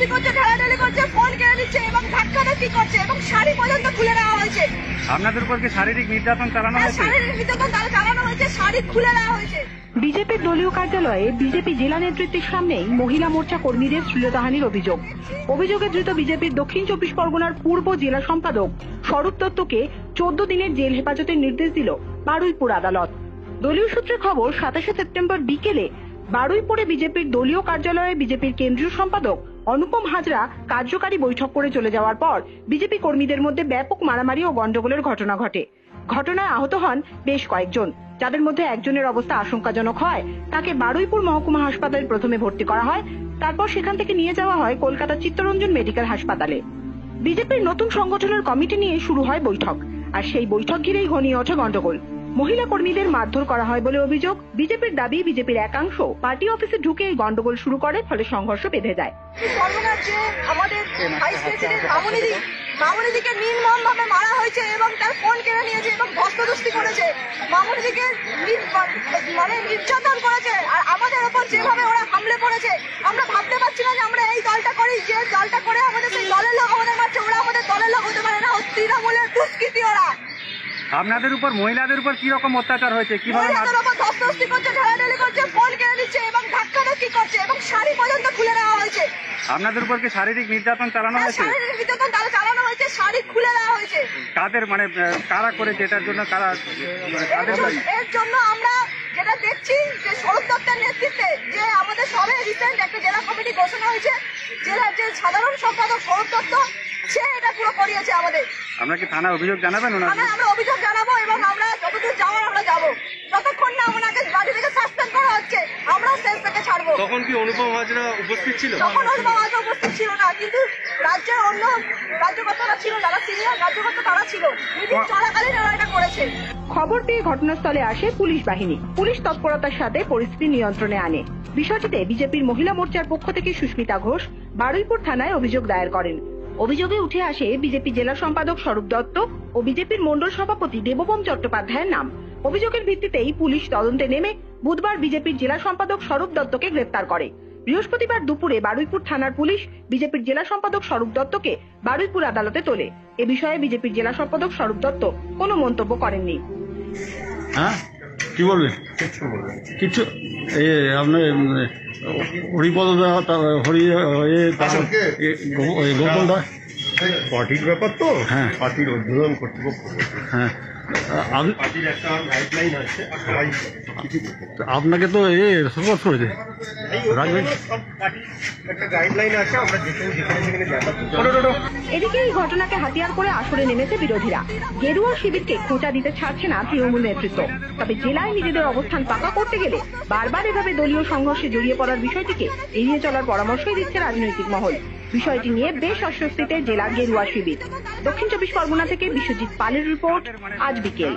জবরদস্তি করছে, ঠেলাঠেলি করছে, ফোন কেড়ে নিচ্ছে এবং ধাক্কাধাক্কি করছে এবং শাড়ি পর্যন্ত খুলে নেওয়া হয়েছে। আপনাদের উপর কি শারীরিক নির্যাতন চালানো হয়েছে? শারীরিক নির্যাতন চালানো হয়েছে, শাড়ি খুলে নেওয়া হয়েছে। বিজেপির দলীয় কার্যালয়ে বিজেপি জেলা নেতৃত্বের সামনেই মহিলা মোর্চা কর্মীদের শ্লীলতাহানির অভিযোগে ধৃত বিজেপির দক্ষিণ 24 পরগনার পূর্ব জেলা সম্পাদক স্বরূপ দত্তকে 14 দিনের জেল হেফাজতের নির্দেশ দিল বারুইপুর আদালত। দলীয় সূত্রে খবর, 27 সেপ্টেম্বর বিকেলে বারুইপুরে বিজেপির দলীয় কার্যালয়ে বিজেপির কেন্দ্রীয় সম্পাদক অনুপম হাজরা কার্যকারী বৈঠক করে চলে যাওয়ার পর বিজেপি কর্মীদের মধ্যে ব্যাপক মারামারি ও গন্ডগোলের ঘটনা ঘটে। ঘটনায় আহত হন বেশ কয়েকজন, যাদের মধ্যে একজনের অবস্থা আশঙ্কাজনক হয় তাকে বারুইপুর মহকুমা হাসপাতালে প্রথমে ভর্তি করা হয়, তারপর সেখান থেকে নিয়ে যাওয়া হয় কলকাতা চিত্তরঞ্জন মেডিকেল হাসপাতালে। বিজেপির নতুন সংগঠনের কমিটি নিয়ে শুরু হয় বৈঠক, আর সেই বৈঠক ঘিরেই ঘনিয়ে ওঠে গন্ডগোল। মহিলা কর্মীদের মারধর করা হয় বলে অভিযোগ। বিজেপির দাবি, বিজেপির একাংশ পার্টি অফিসে ঢুকে এই গন্ডগোল শুরু করে, ফলে সংঘর্ষ বেঁধে যায়। আমাদের ভাইস প্রেসিডেন্ট মামুনিদিকে নির্মমভাবে মারা হয়েছে এবং তার ফোন কেড়ে নিয়েছে এবং ধস্তাধস্তি করেছে। মামুনিদিকে মানে নির্যাতন করেছে, আর আমাদের ওপর যেভাবে ওরা হামলে পড়েছে, আমরা ভাবতে পারছি না যে আমরা এই দলটা করি, যে দলটা করে আমাদের সেই দলের লোক আমাদের মারছে। ওরা আমাদের দলের লোক হতে পারে না, তৃণমূলের দুষ্কৃতী ওরা। আপনাদের উপর, মহিলাদের উপর কি রকম অত্যাচার হয়েছে? কিভাবে ধস্তাধস্তি করছে, ঠেলাঠেলি করছে, ফোন কেড়ে নিচ্ছে এবং ধাক্কাধাক্কি করছে এবং শাড়ি পর্যন্ত খুলে নেওয়া হয়েছে। আপনাদের উপর কি শারীরিক নির্যাতন চালানো হয়েছে? শারীরিক নির্যাতন চালানো হয়েছে, শাড়ি খুলে নেওয়া হয়েছে। কাদের মানে কারা করেছে এটার জন্য? কারা এর জন্য আমরা যেটা দেখছি যে স্বরূপ দত্তের নেতৃত্বে যে আমাদের সবে রিসেন্ট একটা জেলা কমিটি ঘোষণা হয়েছে, জেলার যে সাধারণ সম্পাদক স্বরূপ দত্ত, সে এটা পুরো করিয়েছে আমাদের। আমরা কি থানায় অভিযোগ জানাবেন? আমরা অভিযোগ জানাবো এবং আমরা যতদূর যাওয়ার আমরা যাবো, যতক্ষণ না আমাকে গাড়ি থেকে সাসপেন্ড করা হচ্ছে আমরাও সেল থেকে ছাড়বো। তখন কি অনুপম হাজরা উপস্থিত ছিল? তখন অনুপম হাজরা উপস্থিত ছিল না, কিন্তু রাজ্যের অন্য রাজ্যকর্তারা ছিল, যারা সিনিয়র রাজ্যকর্তা তারা ছিল। মিটিং চলাকালীন ওরা এটা করেছে। খবর পেয়ে ঘটনাস্থলে আসে পুলিশ বাহিনী। পুলিশ তৎপরতার সাথে পরিস্থিতি নিয়ন্ত্রণে আনে। বিষয়টিতে বিজেপির মহিলা মোর্চার পক্ষ থেকে সুস্মিতা ঘোষ বারুইপুর থানায় অভিযোগ দায়ের করেন। অভিযোগে উঠে আসে বিজেপি জেলা সম্পাদক স্বরূপ দত্ত ও বিজেপির মণ্ডল সভাপতি দেববোম চট্টোপাধ্যায়ের নাম। অভিযোগের ভিত্তিতেই পুলিশ তদন্তে নেমে বুধবার বিজেপির জেলা সম্পাদক স্বরূপ দত্তকে গ্রেফতার করে। বৃহস্পতিবার দুপুরে বারুইপুর থানার পুলিশ বিজেপির জেলা সম্পাদক স্বরূপ দত্তকে বারুইপুর আদালতে তোলে। এ বিষয়ে বিজেপির জেলা সম্পাদক স্বরূপ দত্ত কোনো মন্তব্য করেননি। হ্যাঁ, কি বলবেন? কিছু আপনার হরিপদ গৌতম দা পার্টির ব্যাপার তো, হ্যাঁ, পার্টির উদ্বোধন কর্তৃপক্ষ। হ্যাঁ, পার্টির একটা গাইডলাইন আছে, আপনাকে তো সহজ করেছে একটা গাইডলাইন আছে, আমরা যেখানে এদিকে এই ঘটনাকে হাতিয়ার করে আসরে নেমেছে বিরোধীরা। গেরুয়া শিবিরকে খোঁচা দিতে ছাড়ছে না তৃণমূল নেতৃত্ব। তবে জেলায় নিজেদের অবস্থান পাকা করতে গেলে বারবার এভাবে দলীয় সংঘর্ষে জড়িয়ে পড়ার বিষয়টিকে এড়িয়ে চলার পরামর্শই দিচ্ছে রাজনৈতিক মহল। বিষয়টি নিয়ে বেশ অস্বস্তিতে জেলা গেরুয়া শিবির। দক্ষিণ 24 পরগনা থেকে বিশ্বজিৎ পালের রিপোর্ট, আজ বিকেল।